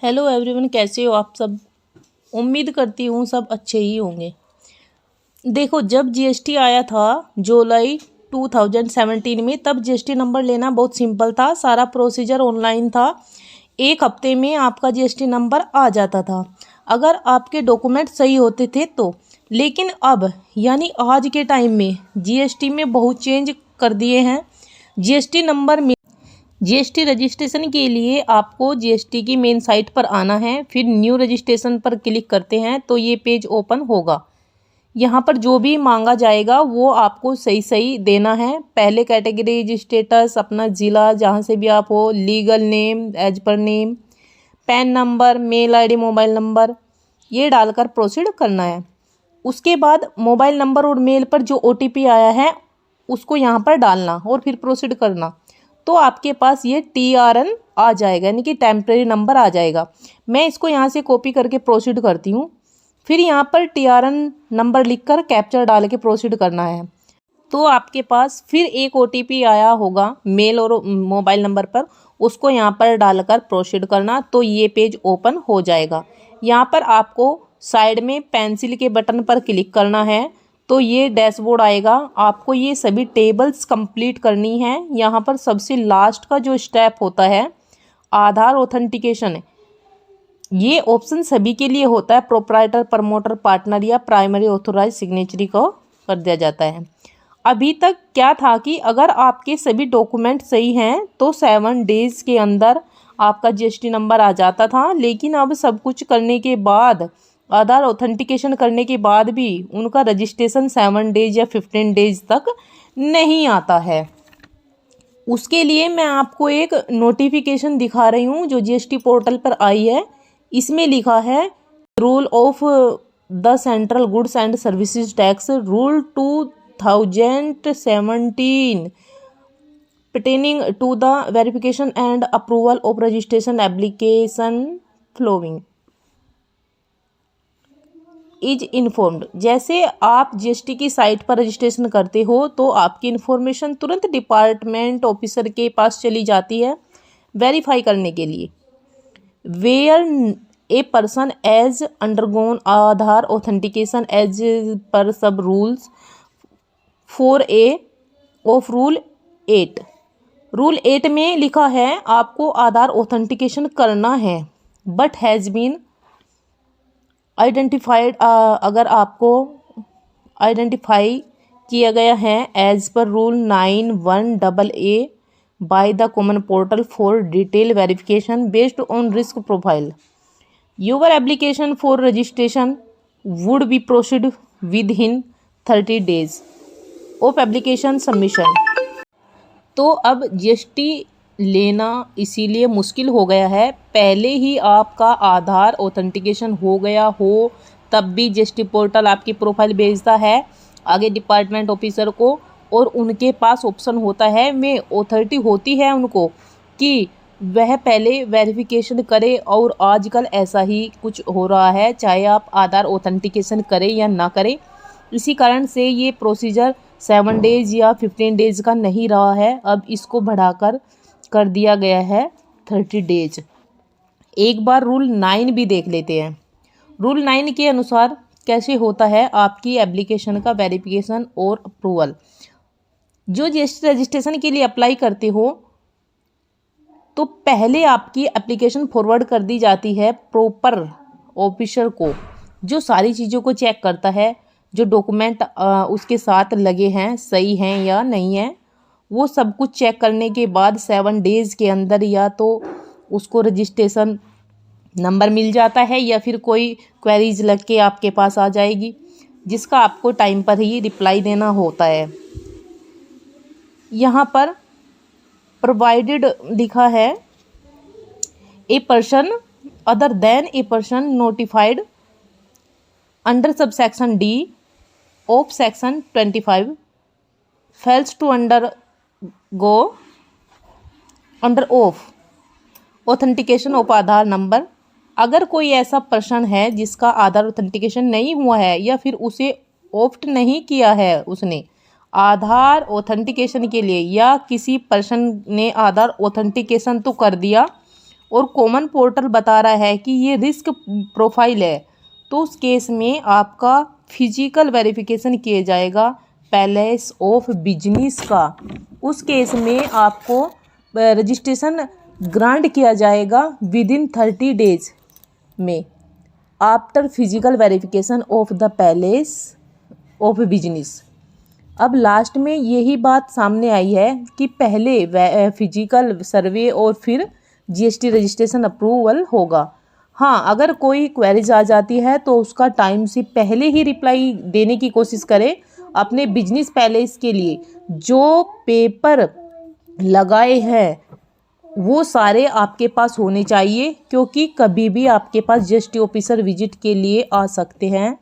Hello everyone, कैसे हो आप सब। उम्मीद करती हूँ सब अच्छे ही होंगे। देखो, जब जीएसटी आया था जुलाई 2017 में, तब जीएसटी नंबर लेना बहुत सिंपल था। सारा प्रोसीजर ऑनलाइन था। एक हफ्ते में आपका जीएसटी नंबर आ जाता था अगर आपके डॉक्यूमेंट सही होते थे तो। लेकिन अब यानी आज के टाइम में जीएसटी में बहुत चेंज कर दिए हैं। जीएसटी नंबर में जीएसटी रजिस्ट्रेशन के लिए आपको जीएसटी की मेन साइट पर आना है। फिर न्यू रजिस्ट्रेशन पर क्लिक करते हैं तो ये पेज ओपन होगा। यहाँ पर जो भी मांगा जाएगा वो आपको सही सही देना है। पहले कैटेगरी स्टेटस, अपना ज़िला जहाँ से भी आप हो, legal name as per name, PAN number, mail ID, mobile number, ये डालकर प्रोसीड करना है। उसके बाद मोबाइल नंबर और मेल पर जो ओटीपी आया है उसको यहाँ पर डालना और फिर प्रोसीड करना। तो आपके पास ये टीआरएन आ जाएगा, यानी कि टेम्परेरी नंबर आ जाएगा। मैं इसको यहाँ से कॉपी करके प्रोसीड करती हूँ। फिर यहाँ पर टीआरएन नंबर लिखकर कैप्चर डाल के प्रोसीड करना है। तो आपके पास फिर एक ओटीपी आया होगा मेल और मोबाइल नंबर पर, उसको यहाँ पर डालकर प्रोसीड करना। तो ये पेज ओपन हो जाएगा। यहाँ पर आपको साइड में पेंसिल के बटन पर क्लिक करना है तो ये डैशबोर्ड आएगा। आपको ये सभी टेबल्स कंप्लीट करनी है। यहाँ पर सबसे लास्ट का जो स्टेप होता है आधार ऑथेंटिकेशन, ये ऑप्शन सभी के लिए होता है। प्रोप्राइटर, प्रमोटर, पार्टनर या प्राइमरी ऑथोराइज सिग्नेचरी को कर दिया जाता है। अभी तक क्या था कि अगर आपके सभी डॉक्यूमेंट सही हैं तो 7 डेज के अंदर आपका जीएसटी नंबर आ जाता था। लेकिन अब सब कुछ करने के बाद, आधार ऑथेंटिकेशन करने के बाद भी उनका रजिस्ट्रेशन 7 डेज या 15 डेज तक नहीं आता है। उसके लिए मैं आपको एक नोटिफिकेशन दिखा रही हूँ जो जीएसटी पोर्टल पर आई है। इसमें लिखा है rule of the central goods and services tax rule 2017 pertaining to the verification and approval of registration application following is informed. जैसे आप जीएसटी की साइट पर रजिस्ट्रेशन करते हो तो आपकी इन्फॉर्मेशन तुरंत डिपार्टमेंट ऑफिसर के पास चली जाती है वेरीफाई करने के लिए। Where a person has undergone Aadhaar authentication as per sub rules 4A of rule 8। Rule 8 में लिखा है आपको आधार ऑथेंटिकेशन करना है, बट हैज़ बीन आइडेंटिफाइड, अगर आपको आइडेंटिफाई किया गया है as per rule 91AA by the common portal for detail verification based on risk profile, your application for registration would be proceed within 30 days of application submission. तो अब GST लेना इसीलिए मुश्किल हो गया है। पहले ही आपका आधार ऑथेंटिकेशन हो गया हो तब भी जीएसटी पोर्टल आपकी प्रोफाइल भेजता है आगे डिपार्टमेंट ऑफिसर को, और उनके पास ऑप्शन होता है, में अथॉरिटी होती है उनको कि वह पहले वेरिफिकेशन करे। और आजकल ऐसा ही कुछ हो रहा है, चाहे आप आधार ऑथेंटिकेशन करें या ना करें। इसी कारण से ये प्रोसीजर 7 डेज या 15 डेज का नहीं रहा है, अब इसको बढ़ाकर कर दिया गया है 30 डेज। एक बार रूल 9 भी देख लेते हैं। रूल 9 के अनुसार कैसे होता है आपकी एप्लीकेशन का वेरिफिकेशन और अप्रूवल। जो जीएसटी रजिस्ट्रेशन के लिए अप्लाई करते हो तो पहले आपकी एप्लीकेशन फॉरवर्ड कर दी जाती है प्रॉपर ऑफिसर को, जो सारी चीज़ों को चेक करता है, जो डॉक्यूमेंट उसके साथ लगे हैं सही हैं या नहीं है। वो सब कुछ चेक करने के बाद 7 डेज़ के अंदर या तो उसको रजिस्ट्रेशन नंबर मिल जाता है या फिर कोई क्वेरीज लग के आपके पास आ जाएगी, जिसका आपको टाइम पर ही रिप्लाई देना होता है। यहाँ पर प्रोवाइडेड लिखा है a person other than a person notified under subsection D of section 25 fails to go under of authentication of Aadhaar number. अगर कोई ऐसा पर्सन है जिसका आधार ऑथेंटिकेशन नहीं हुआ है या फिर उसे ऑप्ट नहीं किया है उसने आधार ऑथेंटिकेशन के लिए, या किसी पर्सन ने आधार ऑथेंटिकेशन तो कर दिया और कॉमन पोर्टल बता रहा है कि ये रिस्क प्रोफाइल है, तो उस केस में आपका फिजिकल वेरिफिकेशन किया जाएगा पैलेस ऑफ बिजनेस का। उस केस में आपको रजिस्ट्रेशन ग्रांट किया जाएगा विदिन 30 डेज में after physical verification of the palace of business. अब लास्ट में यही बात सामने आई है कि पहले फिजिकल सर्वे और फिर जीएसटी रजिस्ट्रेशन अप्रूवल होगा। हाँ, अगर कोई क्वेरीज आ जाती है तो उसका टाइम से पहले ही रिप्लाई देने की कोशिश करें। अपने बिजनेस पैलेस के लिए जो पेपर लगाए हैं वो सारे आपके पास होने चाहिए, क्योंकि कभी भी आपके पास जीएसटी ऑफिसर विजिट के लिए आ सकते हैं।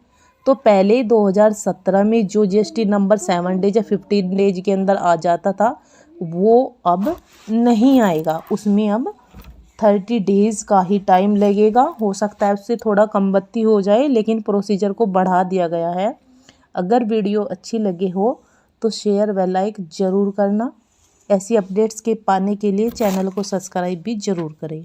तो पहले 2017 में जो जीएसटी नंबर 7 डेज या 15 डेज के अंदर आ जाता था वो अब नहीं आएगा, उसमें अब 30 डेज़ का ही टाइम लगेगा। हो सकता है उससे थोड़ा कम बत्ती हो जाए, लेकिन प्रोसीजर को बढ़ा दिया गया है। अगर वीडियो अच्छी लगे हो तो शेयर व लाइक ज़रूर करना। ऐसी अपडेट्स के पाने के लिए चैनल को सब्सक्राइब भी ज़रूर करें।